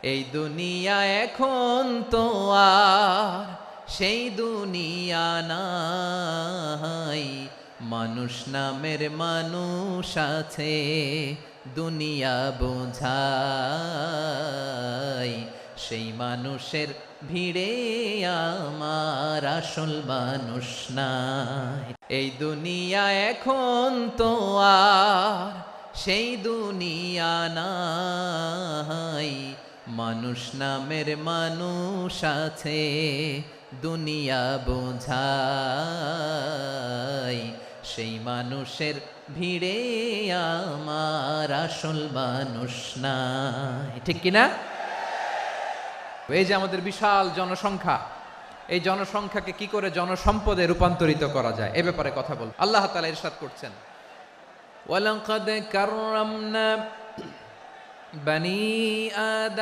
এই দুনিয়া এখন তো আর সেই দুনিয়া নাই, মানুষ নামের মানুষ আছে দুনিয়া বোঝাই, সেই মানুষের ভিড়ে আমার আসল মানুষ নাই। এই দুনিয়া এখন তো আর সেই দুনিয়া নাই, মানুষ নামের মানুষ আছে দুনিয়া বোঝাই, সেই মানুষের ভিড়ে আমার আসল মানুষ নাই। ঠিক কিনা? এই যে আমাদের বিশাল জনসংখ্যা, এই জনসংখ্যাকে কি করে জনসম্পদে রূপান্তরিত করা যায় এ ব্যাপারে কথা বল। আল্লাহ তাআলা ইরশাদ করছেন, ওয়ালাকাদ কাররামনা বানি আদম।